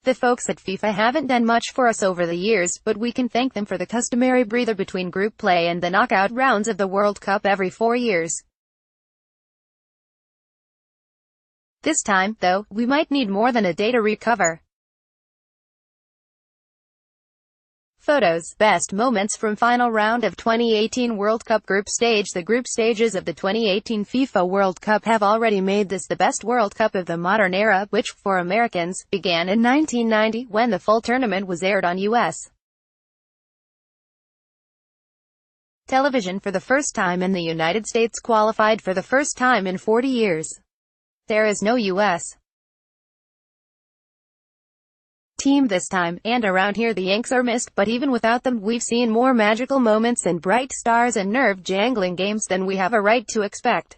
The folks at FIFA haven't done much for us over the years, but we can thank them for the customary breather between group play and the knockout rounds of the World Cup every 4 years. This time, though, we might need more than a day to recover. Photos. Best moments from final round of 2018 World Cup group stage. The group stages of the 2018 FIFA World Cup have already made this the best World Cup of the modern era, which, for Americans, began in 1990, when the full tournament was aired on U.S. television for the first time, and the United States qualified for the first time in 40 years. There is no U.S. team this time, and around here the Yanks are missed, but even without them, we've seen more magical moments and bright stars and nerve-jangling games than we have a right to expect.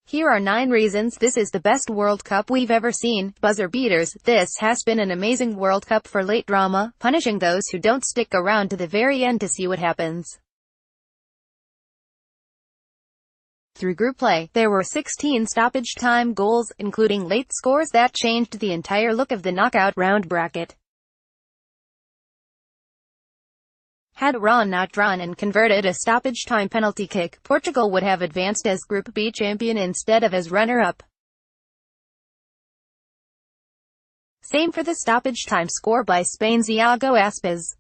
Here are 9 reasons this is the best World Cup we've ever seen. Buzzer beaters. This has been an amazing World Cup for late drama, punishing those who don't stick around to the very end to see what happens. Through group play, there were 16 stoppage time goals, including late scores that changed the entire look of the knockout round bracket. Had Iran not drawn and converted a stoppage time penalty kick, Portugal would have advanced as Group B champion instead of as runner-up. Same for the stoppage time score by Spain's Iago Aspas.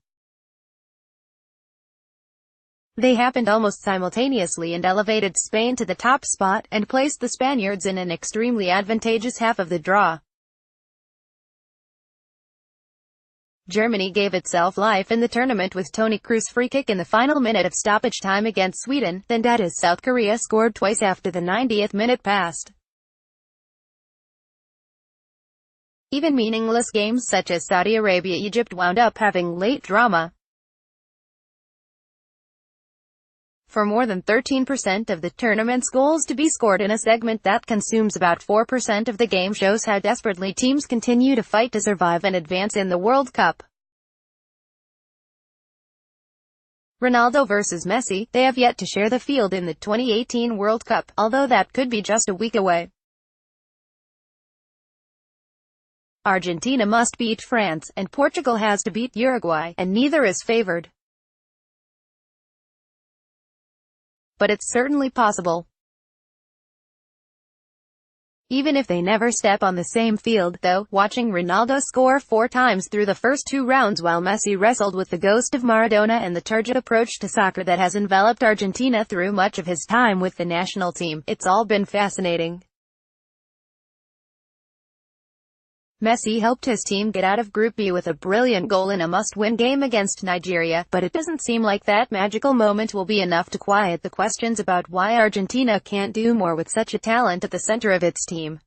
They happened almost simultaneously and elevated Spain to the top spot, and placed the Spaniards in an extremely advantageous half of the draw. Germany gave itself life in the tournament with Toni Kroos' free kick in the final minute of stoppage time against Sweden, then that is South Korea scored twice after the 90th minute passed. Even meaningless games such as Saudi Arabia-Egypt wound up having late drama. For more than 13% of the tournament's goals to be scored in a segment that consumes about 4% of the game shows how desperately teams continue to fight to survive and advance in the World Cup. Ronaldo versus Messi. They have yet to share the field in the 2018 World Cup, although that could be just a week away. Argentina must beat France, and Portugal has to beat Uruguay, and neither is favored. But it's certainly possible. Even if they never step on the same field, though, watching Ronaldo score 4 times through the first 2 rounds while Messi wrestled with the ghost of Maradona and the turgid approach to soccer that has enveloped Argentina through much of his time with the national team, it's all been fascinating. Messi helped his team get out of Group B with a brilliant goal in a must-win game against Nigeria, but it doesn't seem like that magical moment will be enough to quiet the questions about why Argentina can't do more with such a talent at the center of its team.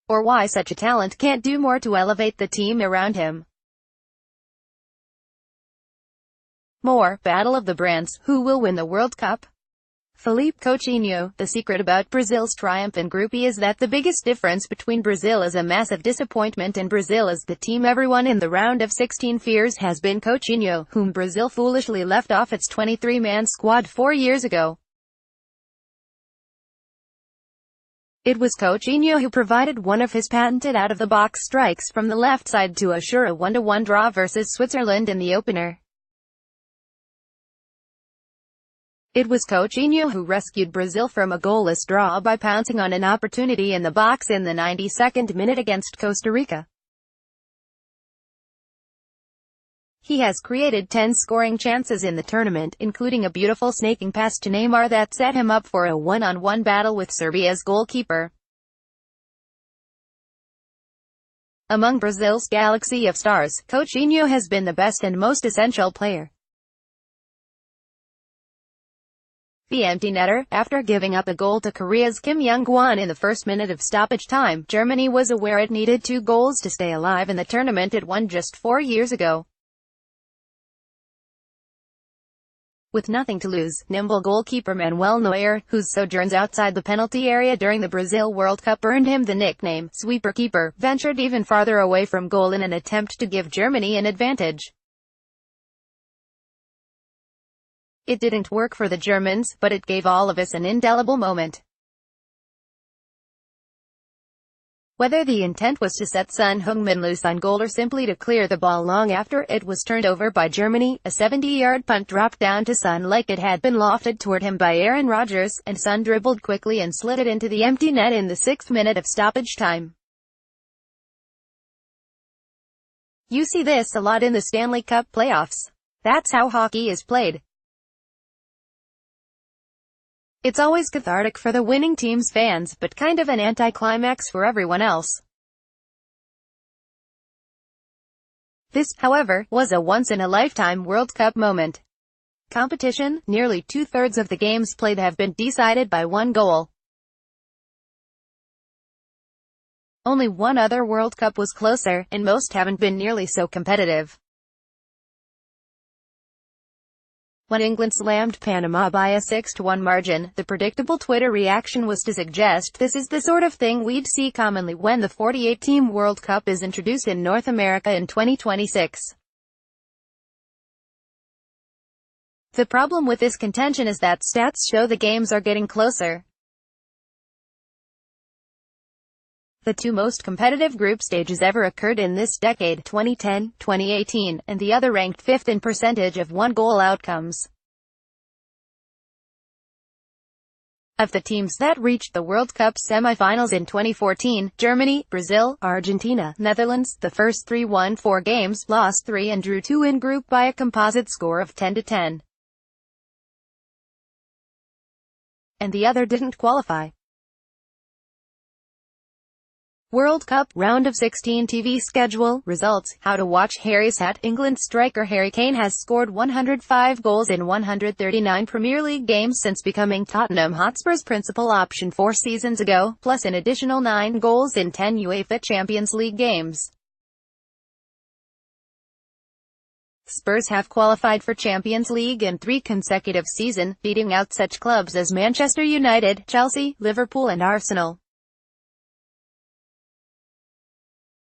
Or why such a talent can't do more to elevate the team around him. More. Battle of the Brands. Who will win the World Cup? Philippe Coutinho. The secret about Brazil's triumph in Group E is that the biggest difference between Brazil as a massive disappointment and Brazil as the team everyone in the round of 16 fears has been Coutinho, whom Brazil foolishly left off its 23-man squad 4 years ago. It was Coutinho who provided one of his patented out-of-the-box strikes from the left side to assure a 1-1 draw versus Switzerland in the opener. It was Coutinho who rescued Brazil from a goalless draw by pouncing on an opportunity in the box in the 92nd minute against Costa Rica. He has created 10 scoring chances in the tournament, including a beautiful snaking pass to Neymar that set him up for a one-on-one battle with Serbia's goalkeeper. Among Brazil's galaxy of stars, Coutinho has been the best and most essential player. The empty netter. After giving up a goal to Korea's Kim Young-gwon in the first minute of stoppage time, Germany was aware it needed 2 goals to stay alive in the tournament it won just 4 years ago. With nothing to lose, nimble goalkeeper Manuel Neuer, whose sojourns outside the penalty area during the Brazil World Cup earned him the nickname "Sweeper Keeper," ventured even farther away from goal in an attempt to give Germany an advantage. It didn't work for the Germans, but it gave all of us an indelible moment. Whether the intent was to set Son Heung-min loose on goal or simply to clear the ball long after it was turned over by Germany, a 70-yard punt dropped down to Son like it had been lofted toward him by Aaron Rodgers, and Son dribbled quickly and slid it into the empty net in the 6th minute of stoppage time. You see this a lot in the Stanley Cup playoffs. That's how hockey is played. It's always cathartic for the winning team's fans, but kind of an anticlimax for everyone else. This, however, was a once-in-a-lifetime World Cup moment. Competition, nearly two-thirds of the games played have been decided by one goal. Only one other World Cup was closer, and most haven't been nearly so competitive. When England slammed Panama by a 6-1 margin, the predictable Twitter reaction was to suggest this is the sort of thing we'd see commonly when the 48-team World Cup is introduced in North America in 2026. The problem with this contention is that stats show the games are getting closer. The two most competitive group stages ever occurred in this decade, 2010, 2018, and the other ranked fifth in percentage of one-goal outcomes. Of the teams that reached the World Cup semi-finals in 2014, Germany, Brazil, Argentina, Netherlands, the first three won 4 games, lost 3 and drew 2 in group by a composite score of 10-10. And the other didn't qualify. World Cup Round of 16 TV schedule, results, how to watch Harry's hat. England striker Harry Kane has scored 105 goals in 139 Premier League games since becoming Tottenham Hotspur's principal option 4 seasons ago, plus an additional 9 goals in 10 UEFA Champions League games. Spurs have qualified for Champions League in 3 consecutive seasons, beating out such clubs as Manchester United, Chelsea, Liverpool and Arsenal.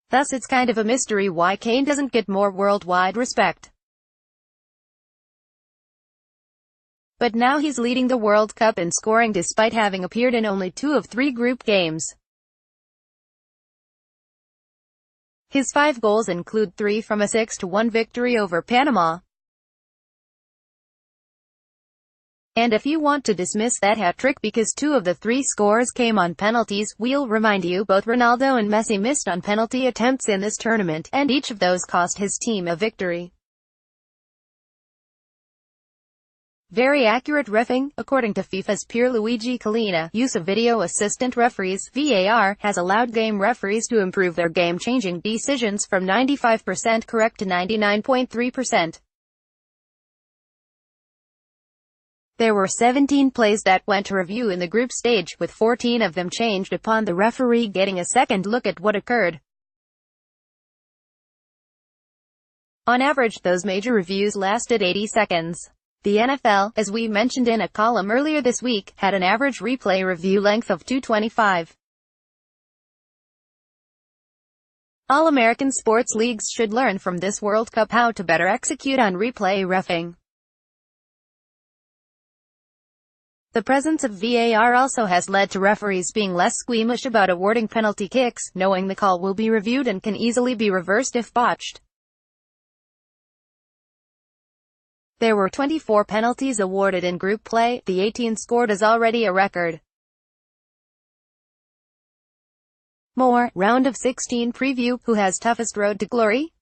Thus it's kind of a mystery why Kane doesn't get more worldwide respect. But now he's leading the World Cup in scoring despite having appeared in only 2 of 3 group games. His 5 goals include 3 from a 6-1 victory over Panama. And if you want to dismiss that hat-trick because 2 of the 3 scores came on penalties, we'll remind you both Ronaldo and Messi missed on penalty attempts in this tournament, and each of those cost his team a victory. Very accurate reffing, according to FIFA's Pierluigi Collina. Use of video assistant referees, VAR, has allowed game referees to improve their game-changing decisions from 95% correct to 99.3%. There were 17 plays that went to review in the group stage, with 14 of them changed upon the referee getting a second look at what occurred. On average, those major reviews lasted 80 seconds. The NFL, as we mentioned in a column earlier this week, had an average replay review length of 225. All American sports leagues should learn from this World Cup how to better execute on replay reffing. The presence of VAR also has led to referees being less squeamish about awarding penalty kicks, knowing the call will be reviewed and can easily be reversed if botched. There were 24 penalties awarded in group play, the 18 scored is already a record. More, Round of 16 preview, who has toughest road to glory?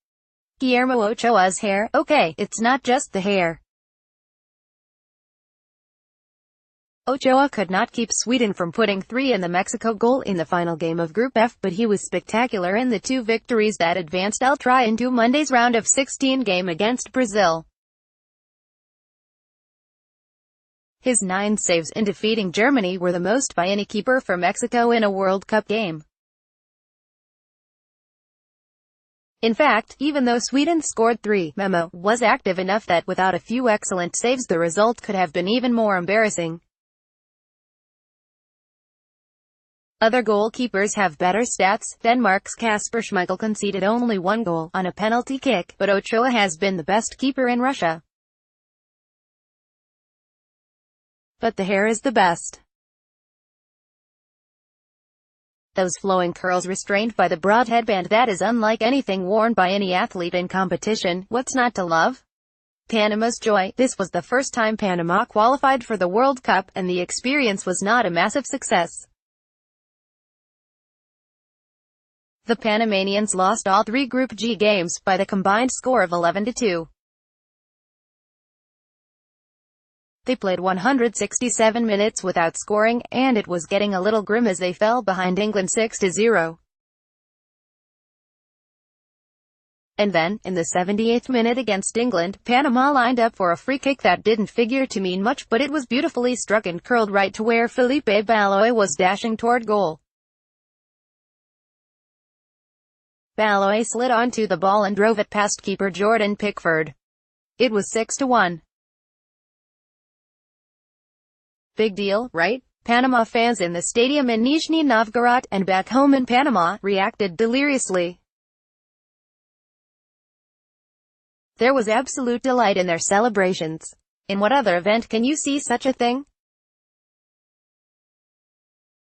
Guillermo Ochoa's hair. Okay, it's not just the hair. Ochoa could not keep Sweden from putting 3 in the Mexico goal in the final game of Group F, but he was spectacular in the 2 victories that advanced El Tri into Monday's round of 16 game against Brazil. His 9 saves in defeating Germany were the most by any keeper for Mexico in a World Cup game. In fact, even though Sweden scored 3, Memo was active enough that without a few excellent saves the result could have been even more embarrassing. Other goalkeepers have better stats. Denmark's Kasper Schmeichel conceded only 1 goal on a penalty kick, but Ochoa has been the best keeper in Russia. But the hair is the best. Those flowing curls restrained by the broad headband that is unlike anything worn by any athlete in competition. What's not to love? Panama's joy. This was the first time Panama qualified for the World Cup, and the experience was not a massive success. The Panamanians lost all three Group G games, by the combined score of 11-2. They played 167 minutes without scoring, and it was getting a little grim as they fell behind England 6-0. And then, in the 78th minute against England, Panama lined up for a free kick that didn't figure to mean much, but it was beautifully struck and curled right to where Felipe Baloy was dashing toward goal. Baloy slid onto the ball and drove it past keeper Jordan Pickford. It was 6-1. Big deal, right? Panama fans in the stadium in Nizhny Novgorod, and back home in Panama, reacted deliriously. There was absolute delight in their celebrations. In what other event can you see such a thing?